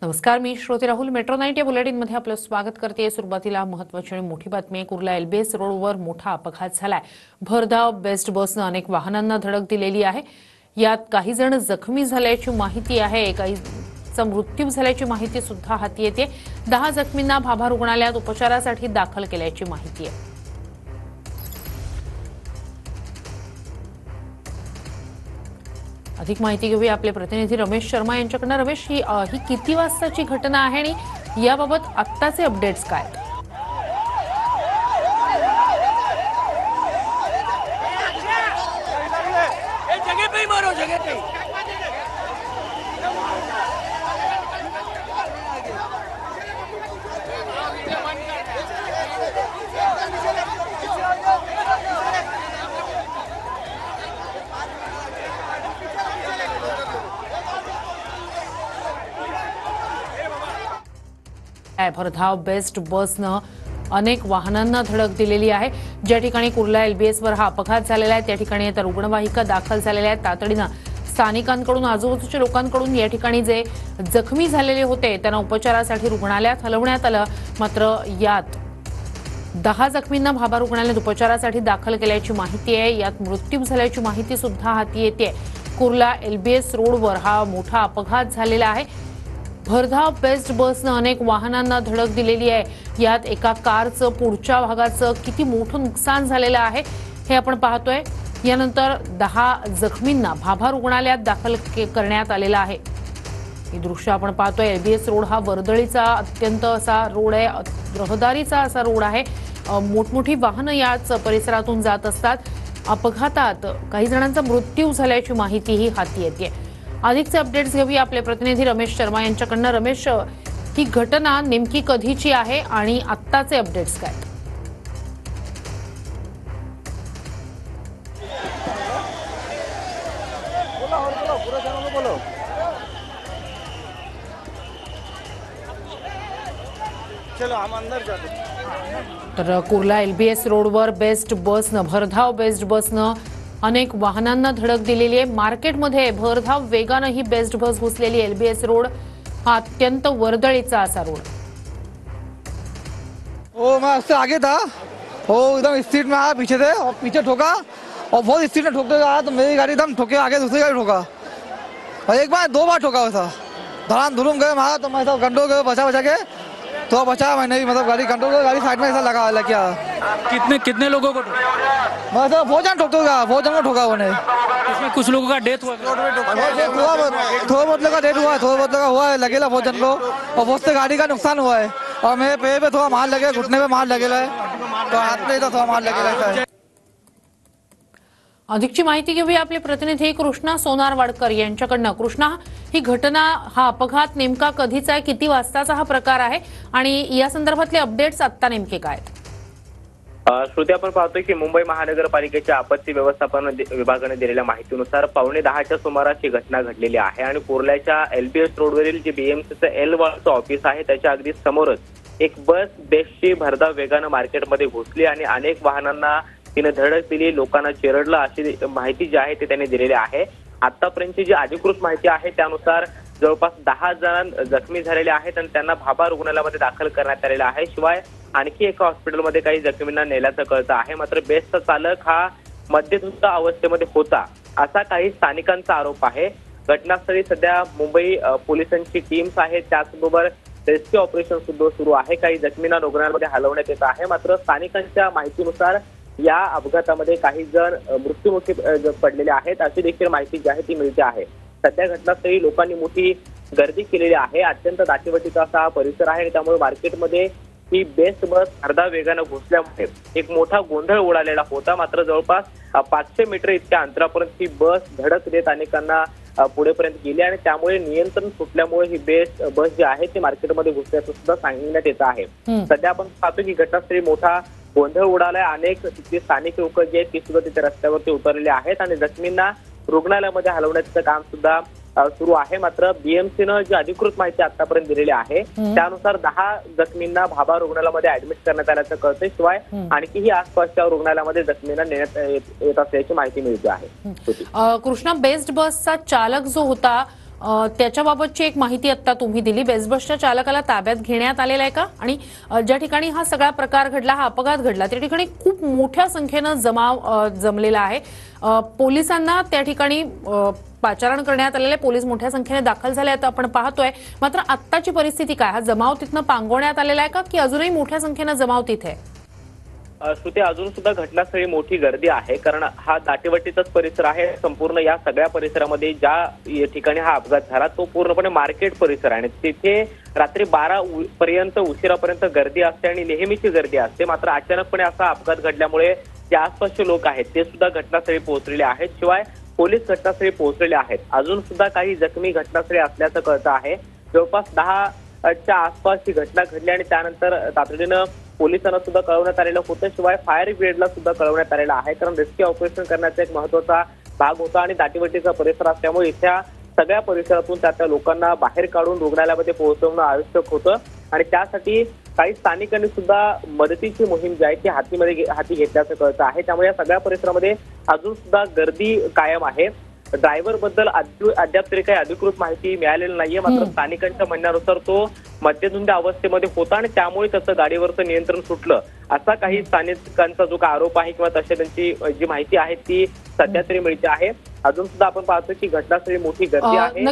नमस्कार, मी श्रोते राहुल. मेट्रो 9 या बुलेटिनमध्ये आपलं स्वागत करते. सुरुवातीला महत्त्वाची आणि मोठी बातमी आहे. कुर्ला एलबीएस रोडवर मोठा अपघात झालाय. भरधाव बेस्ट बसनं अनेक वाहनांना धडक दिलेली आहे. यात काही जण जखमी झाल्याची माहिती आहे. काहींचा मृत्यू झाल्याची माहिती सुद्धा हाती येते. 10 जखमींना भाभा रुग्णालयात उपचारासाठी दाखल केल्याची माहिती आहे. अधिक माहिती घेऊया आपले प्रतिनिधी रमेश शर्मा यांच्याकडून. रमेश, ही किती वाजताची घटना आहे आणि याबाबत आत्ताचे अपडेट्स काय? भरधाव बेस्ट बसनं अनेक वाहनांना धडक दिलेली आहे. ज्या ठिकाणी कुर्ला एलबीएसवर हा अपघात झालेला आहे त्या ठिकाणी आता रुग्णवाहिका दाखल झालेल्या आहेत. तातडीनं स्थानिकांकडून, आजूबाजूच्या लोकांकडून या ठिकाणी जे जखमी झालेले होते त्यांना उपचारासाठी रुग्णालयात हलवण्यात आलं. मात्र यात 10 जखमींना भाभा रुग्णालयात उपचारासाठी दाखल केल्याची माहिती आहे. यात मृत्यू झाल्याची माहिती सुद्धा हाती येते. कुर्ला एलबीएस रोडवर हा मोठा अपघात झालेला आहे. भरधाव बेस्ट बसनं अनेक वाहनांना धडक दिलेली आहे. यात एका कारचं पुढच्या भागाचं किती मोठं नुकसान झालेलं आहे हे आपण पाहतोय. यानंतर 10 जखमींना भाभा रुग्णालयात दाखल करण्यात आलेला आहे. ही दृश्य आपण पाहतोय. एलबीएस रोड हा वर्दळीचा अत्यंत असा रोड आहे, रहदारीचा असा रोड आहे. मोठमोठी वाहनं याच परिसरातून जात असतात. अपघातात काही जणांचा मृत्यू झाल्याची माहितीही हाती येते. अधिकचे अपडेट्स घेऊया आपले प्रतिनिधी रमेश शर्मा यांच्याकडून. रमेश, ही घटना नेमकी कधीची आहे आणि आत्ताचे अपडेट्स काय? तर कुर्ला एलबीएस रोडवर बेस्ट बसनं, भरधाव बेस्ट बसनं अनेक वाहनांना धडक दिलेली आहे. मार्केटमध्ये भरधाव वेगानं ही बेस्ट बस घुसलेली. एलबीएस रोड हा अत्यंत वर्दळीचा असा रोड. ओ मैं उससे आगे था, वो एकदम स्पीड में आया पीछे से और पीछे ठोका और बहुत स्पीड में ठोकते आया तो मेरी गाड़ी एकदम ठोके आगे दूसरी गाड़ी ठोका और एक बार 2 बार ठोका वैसा. धड़ाम धुलूम गए मारा तो मैं सब कंट्रोल गए, बचा के तो बचा मैंने भी, मतलब गाड़ी कंट्रोल कर, गाड़ी साइड में ऐसा लगा क्या. कितने लोगों को ठोका? मैं सब बहुत जन ठोकते गया, बहुत जन को ठोका उन्हें. इसमें कुछ लोगों का डेथ हुआ. थोड़ा बहुत लोग का डेथ हुआ है, थोड़ा बहुत लोग का हुआ है, लगेगा बहुत जन को और बहुत से गाड़ी का नुकसान हुआ है. और मेरे पैर पे थोड़ा मार लगे, घुटने पे मार लगेला है, तो हाथ में थोड़ा मार लगेला है. अधिकची माहिती घेऊया आपले प्रतिनिधी कृष्णा सोनारवाडकर यांच्याकडनं. कृष्णा, ही घटना, हा अपघात नेमका कधीचा आहे, किती वाजताचा हा प्रकार आहे आणि या संदर्भातले अपडेट्स आता नेमके काय? श्रोते, आपण पाहतोय की मुंबई महानगरपालिकेच्या आपत्ती व्यवस्थापन विभागाने दिलेल्या माहितीनुसार 9:15च्या सुमारास ही घटना घडलेली आहे आणि कुर्ल्याच्या एलबीएस रोडवरील जे बीएमसीचं एल1चं ऑफिस आहे त्याच्या अगदी समोरच एक बस बेस्टची भरधाव वेगानं मार्केटमध्ये घुसली आणि अनेक वाहनांना तिने धडक दिली, लोकांना चिरडलं, अशी माहिती जी आहे ती त्यांनी दिलेली आहे. आतापर्यंतची जी अधिकृत माहिती आहे त्यानुसार जवळपास 10 जण जखमी झालेले आहेत आणि त्यांना भाभा रुग्णालयामध्ये दाखल करण्यात आलेलं आहे. शिवाय आणखी एका हॉस्पिटलमध्ये काही जखमींना नेल्याचं कळतं आहे. मात्र बेस्टचा चालक हा मद्यधुंद अवस्थेमध्ये होता असा काही स्थानिकांचा आरोप आहे. घटनास्थळी सध्या मुंबई पोलिसांची टीम्स आहेत, त्याचबरोबर रेस्क्यू ऑपरेशन सुद्धा सुरू आहे. काही जखमींना रुग्णालयामध्ये हलवण्यात येत आहे. मात्र स्थानिकांच्या माहितीनुसार या अपघातामध्ये काही जण मृत्युमुखी पडलेले आहेत अशी देखील माहिती जी आहे ती मिळते आहे. सध्या घटनास्थळी लोकांनी मोठी गर्दी केलेली आहे. अत्यंत दाटीवाटीचा असा हा परिसर आहे आणि त्यामुळे मार्केटमध्ये ही बेस्ट बस भरधाव वेगानं घुसल्यामुळे एक मोठा गोंधळ उडालेला होता. मात्र जवळपास 500 मीटर इतक्या अंतरापर्यंत ही बस धडक देत अनेकांना पुढेपर्यंत गेली आणि त्यामुळे नियंत्रण सुटल्यामुळे ही बेस्ट बस जी आहे ती मार्केटमध्ये घुसल्याचं सुद्धा सांगण्यात येत आहे. सध्या आपण पाहतो की घटनास्थळी मोठा गोंधळ उडालाय. अनेक तिथले स्थानिक लोक जे आहेत ती सुद्धा तिथे रस्त्यावरती उतरलेले आहेत आणि जखमींना रुग्णालयामध्ये हलवण्याचं काम सुद्धा सुरू आहे. मात्र बीएमसीनं जी अधिकृत माहिती आतापर्यंत दिलेली आहे त्यानुसार 10 जखमींना भाभा रुग्णालयामध्ये ऍडमिट करण्यात आल्याचं कळतंय. शिवाय आणखीही आसपासच्या रुग्णालयामध्ये जखमींना नेण्यात येत असल्याची माहिती मिळते आहे. कृष्णा, बेस्ट बसचा चालक जो होता त्याच्याबाबतची एक माहिती आता तुम्ही दिली. बेस्टबसच्या चालकाला ताब्यात घेण्यात आलेला आहे का? आणि ज्या ठिकाणी हा सगळा प्रकार घडला, हा अपघात घडला, त्या ठिकाणी खूप मोठ्या संख्येनं जमाव जमलेला आहे. पोलिसांना त्या ठिकाणी पाचारण करण्यात आलेले, पोलीस मोठ्या संख्येने दाखल झाले आहेत आपण पाहतोय. मात्र आत्ताची परिस्थिती काय? हा जमाव तिथनं पांगवण्यात आलेला आहे का, की अजूनही मोठ्या संख्येनं जमाव तिथे आहे? श्रुती, अजून सुद्धा घटनास्थळी मोठी गर्दी आहे, कारण हा दाटीवटीचाच परिसर आहे. संपूर्ण या सगळ्या परिसरामध्ये ज्या ठिकाणी हा अपघात झाला तो पूर्णपणे मार्केट परिसर आहे आणि तिथे रात्री 12 पर्यंत उशिरापर्यंत गर्दी असते आणि नेहमीची गर्दी असते. मात्र अचानकपणे असा अपघात घडल्यामुळे जे आसपासचे लोक आहेत ते सुद्धा घटनास्थळी पोहोचलेले आहेत. शिवाय पोलीस घटनास्थळी पोहोचलेले आहेत. अजून सुद्धा काही जखमी घटनास्थळी असल्याचं कळतं आहे. जवळपास 10च्या आसपास ही घटना घडली आणि त्यानंतर तातडीनं पोलिसांना सुद्धा कळवण्यात आलेलं होतं. शिवाय फायर ब्रिगेडला सुद्धा कळवण्यात आलेलं आहे, कारण रेस्क्यू ऑपरेशन करण्याचा एक महत्वाचा भाग होता आणि दाटीवटीचा परिसर असल्यामुळे इथल्या सगळ्या परिसरातून त्या लोकांना बाहेर काढून रुग्णालयामध्ये पोहोचवणं आवश्यक होतं आणि त्यासाठी काही स्थानिकांनी सुद्धा मदतीची मोहीम जी आहे ती हाती घेतल्याचं कळतं आहे. त्यामुळे या सगळ्या परिसरामध्ये अजून सुद्धा गर्दी कायम आहे. ड्रायव्हर बद्दल अद्याप तरी काही अधिकृत माहिती मिळालेली नाहीये. मात्र स्थानिकांच्या म्हणण्यानुसार तो मद्यधुंद अवस्थेमध्ये होता आणि त्यामुळे त्याचं गाडीवरचं नियंत्रण सुटलं, असा काही स्थानिकांचा जो काही आरोप आहे किंवा तशी त्यांची जी माहिती आहे ती सध्या तरी मिळते आहे. अजून सुद्धा आपण पाहतो की घटनास्थळी मोठी गर्दी आहे.